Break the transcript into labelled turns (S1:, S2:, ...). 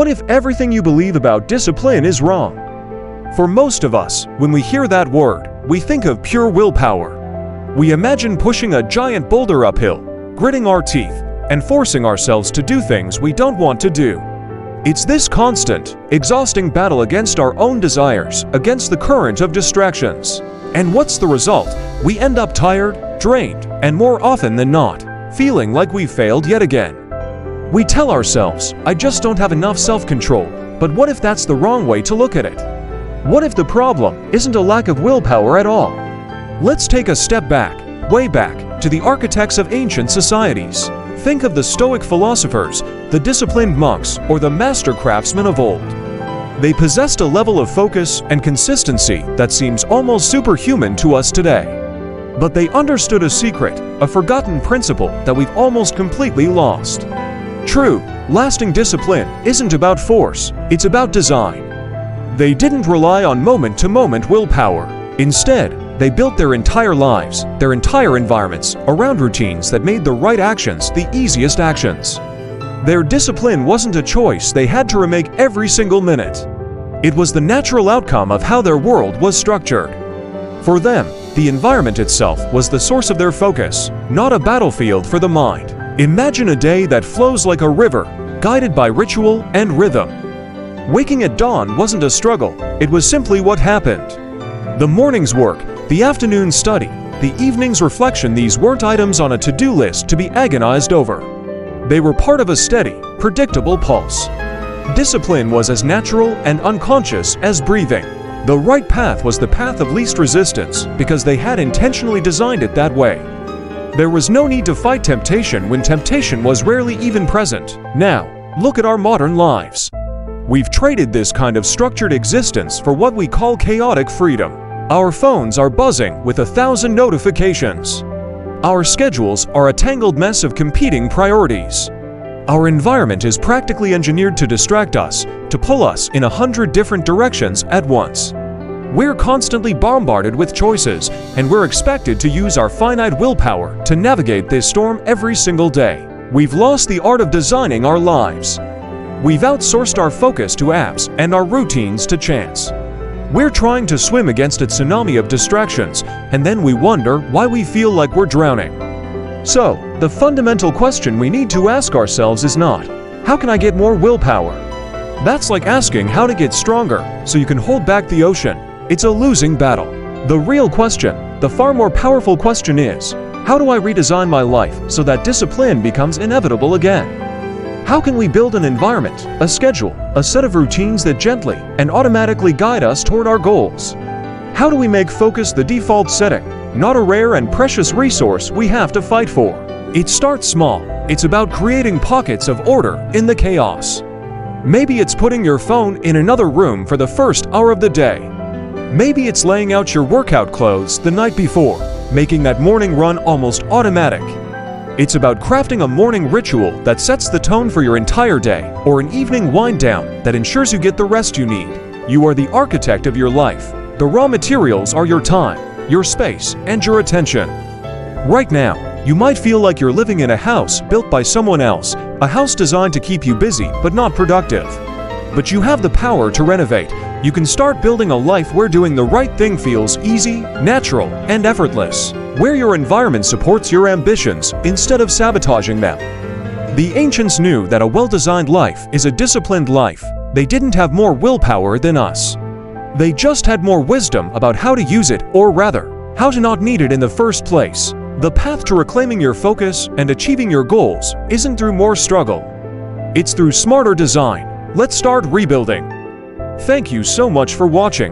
S1: What if everything you believe about discipline is wrong? For most of us, when we hear that word, we think of pure willpower. We imagine pushing a giant boulder uphill, gritting our teeth, and forcing ourselves to do things we don't want to do. It's this constant, exhausting battle against our own desires, against the current of distractions. And what's the result? We end up tired, drained, and more often than not, feeling like we failed yet again. We tell ourselves, I just don't have enough self-control, but what if that's the wrong way to look at it? What if the problem isn't a lack of willpower at all? Let's take a step back, way back, to the architects of ancient societies. Think of the Stoic philosophers, the disciplined monks, or the master craftsmen of old. They possessed a level of focus and consistency that seems almost superhuman to us today. But they understood a secret, a forgotten principle that we've almost completely lost. True, lasting discipline isn't about force, it's about design. They didn't rely on moment-to-moment willpower. Instead, they built their entire lives, their entire environments, around routines that made the right actions the easiest actions. Their discipline wasn't a choice they had to remake every single minute. It was the natural outcome of how their world was structured. For them, the environment itself was the source of their focus, not a battlefield for the mind. Imagine a day that flows like a river, guided by ritual and rhythm. Waking at dawn wasn't a struggle, it was simply what happened. The morning's work, the afternoon's study, the evening's reflection, these weren't items on a to-do list to be agonized over. They were part of a steady, predictable pulse. Discipline was as natural and unconscious as breathing. The right path was the path of least resistance because they had intentionally designed it that way. There was no need to fight temptation when temptation was rarely even present. Now, look at our modern lives. We've traded this kind of structured existence for what we call chaotic freedom. Our phones are buzzing with 1,000 notifications. Our schedules are a tangled mess of competing priorities. Our environment is practically engineered to distract us, to pull us in 100 different directions at once. We're constantly bombarded with choices, and we're expected to use our finite willpower to navigate this storm every single day. We've lost the art of designing our lives. We've outsourced our focus to apps and our routines to chance. We're trying to swim against a tsunami of distractions, and then we wonder why we feel like we're drowning. So, the fundamental question we need to ask ourselves is not, how can I get more willpower? That's like asking how to get stronger so you can hold back the ocean. It's a losing battle. The real question, the far more powerful question is, how do I redesign my life so that discipline becomes inevitable again? How can we build an environment, a schedule, a set of routines that gently and automatically guide us toward our goals? How do we make focus the default setting, not a rare and precious resource we have to fight for? It starts small. It's about creating pockets of order in the chaos. Maybe it's putting your phone in another room for the first hour of the day. Maybe it's laying out your workout clothes the night before, making that morning run almost automatic. It's about crafting a morning ritual that sets the tone for your entire day, or an evening wind down that ensures you get the rest you need. You are the architect of your life. The raw materials are your time, your space, and your attention. Right now, you might feel like you're living in a house built by someone else, a house designed to keep you busy but not productive. But you have the power to renovate. You can start building a life where doing the right thing feels easy, natural, and effortless. Where your environment supports your ambitions instead of sabotaging them. The ancients knew that a well-designed life is a disciplined life. They didn't have more willpower than us. They just had more wisdom about how to use it, or rather, how to not need it in the first place. The path to reclaiming your focus and achieving your goals isn't through more struggle. It's through smarter design. Let's start rebuilding. Thank you so much for watching.